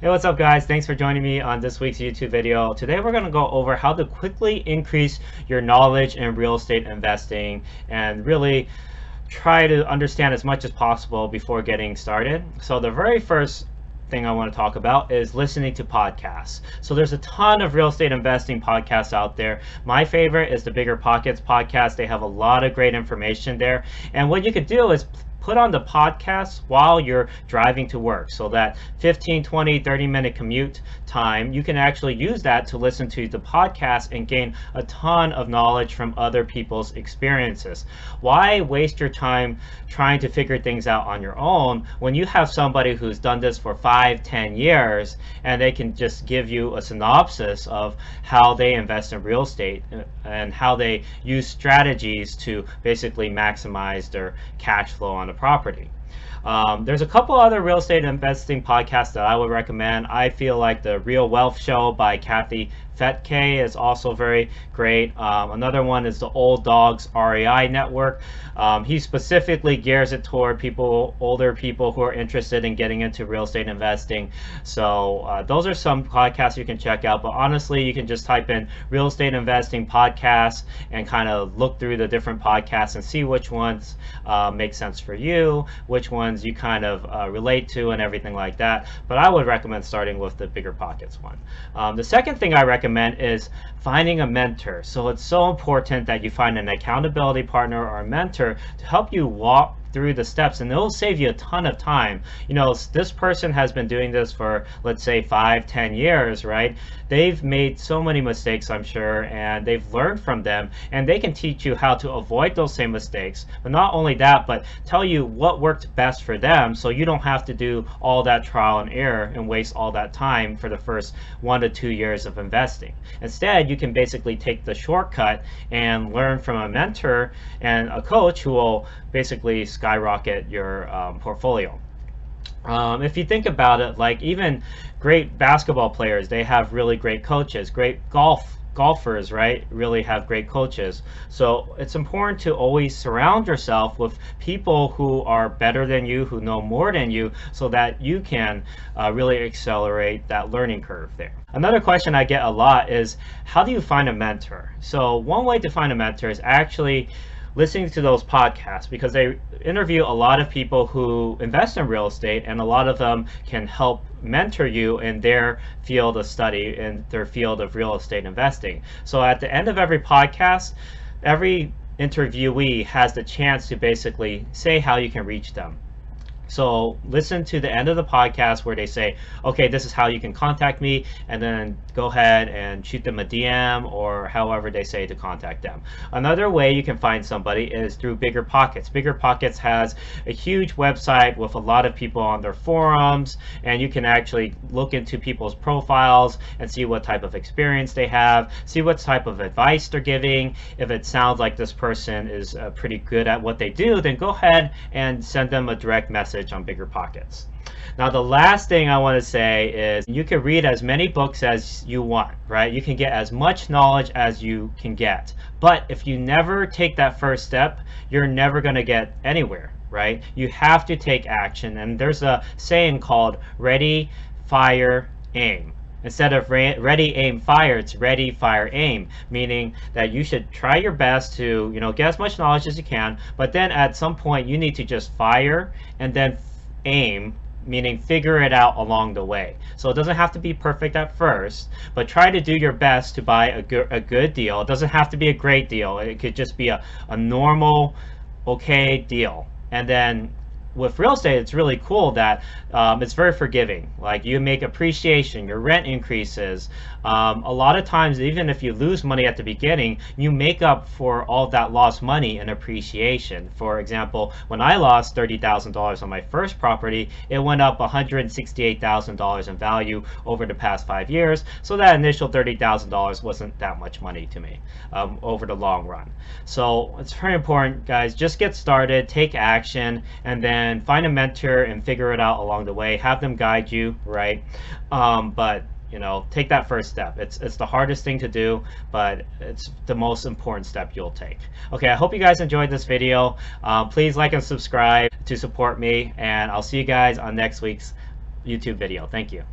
Hey, what's up guys? Thanks for joining me on this week's YouTube video. Today we're going to go over how to quickly increase your knowledge in real estate investing and really try to understand as much as possible before getting started. So the very first thing I want to talk about is listening to podcasts. So there's a ton of real estate investing podcasts out there. My favorite is the Bigger Pockets podcast. They have a lot of great information there. And what you could do is put on the podcast while you're driving to work, so that 15, 20, 30-minute commute time, you can actually use that to listen to the podcast and gain a ton of knowledge from other people's experiences. Why waste your time trying to figure things out on your own when you have somebody who's done this for 5-10 years and they can just give you a synopsis of how they invest in real estate and how they use strategies to basically maximize their cash flow on a property. There's a couple other real estate investing podcasts that I would recommend. I feel like the Real Wealth Show by Kathy Fetke is also very great. Another one is the Old Dogs REI Network. He specifically gears it toward older people who are interested in getting into real estate investing. So those are some podcasts you can check out. But honestly, you can just type in real estate investing podcasts and kind of look through the different podcasts and see which ones make sense for you, which ones you kind of relate to and everything like that. But I would recommend starting with the Bigger Pockets one. The second thing I recommend is finding a mentor. So it's so important that you find an accountability partner or a mentor to help you walk through the steps, and it'll save you a ton of time. You know, this person has been doing this for, let's say, 5-10 years, right? They've made so many mistakes, I'm sure, and they've learned from them, and they can teach you how to avoid those same mistakes. But not only that, but tell you what worked best for them, so you don't have to do all that trial and error and waste all that time for the first 1 to 2 years of investing. Instead, you can basically take the shortcut and learn from a mentor and a coach who will basically skyrocket your portfolio. If you think about it, like even great basketball players, they have really great coaches. Great golfers, right, really have great coaches. So it's important to always surround yourself with people who are better than you, who know more than you, so that you can really accelerate that learning curve there. Another question I get a lot is, how do you find a mentor? So one way to find a mentor is actually listening to those podcasts, because they interview a lot of people who invest in real estate, and a lot of them can help mentor you in their field of study, in their field of real estate investing. So at the end of every podcast, every interviewee has the chance to basically say how you can reach them. So listen to the end of the podcast where they say, okay, this is how you can contact me, and then go ahead and shoot them a DM or however they say to contact them. Another way you can find somebody is through Bigger Pockets. Bigger Pockets has a huge website with a lot of people on their forums, and you can actually look into people's profiles and see what type of experience they have, see what type of advice they're giving. If it sounds like this person is pretty good at what they do, then go ahead and send them a direct message on Bigger Pockets. Now, the last thing I want to say is you can read as many books as you want, right? You can get as much knowledge as you can get. But if you never take that first step, you're never going to get anywhere, right? You have to take action. And there's a saying called ready, fire, aim. Instead of ready, aim, fire, it's ready, fire, aim, meaning that you should try your best to, get as much knowledge as you can, but then at some point you need to just fire and then aim, meaning figure it out along the way. So it doesn't have to be perfect at first, but try to do your best to buy a good deal. It doesn't have to be a great deal. It could just be a normal, okay deal. And then with real estate, it's really cool that it's very forgiving. Like, you make appreciation, your rent increases. A lot of times, even if you lose money at the beginning, you make up for all that lost money in appreciation. For example, when I lost $30,000 on my first property, it went up $168,000 in value over the past 5 years. So that initial $30,000 wasn't that much money to me over the long run. So it's very important, guys. Just get started, take action, and then find a mentor and figure it out along the way. Have them guide you, right? But take that first step. It's the hardest thing to do, but it's the most important step you'll take. Okay, I hope you guys enjoyed this video. Please like and subscribe to support me, and I'll see you guys on next week's YouTube video. Thank you.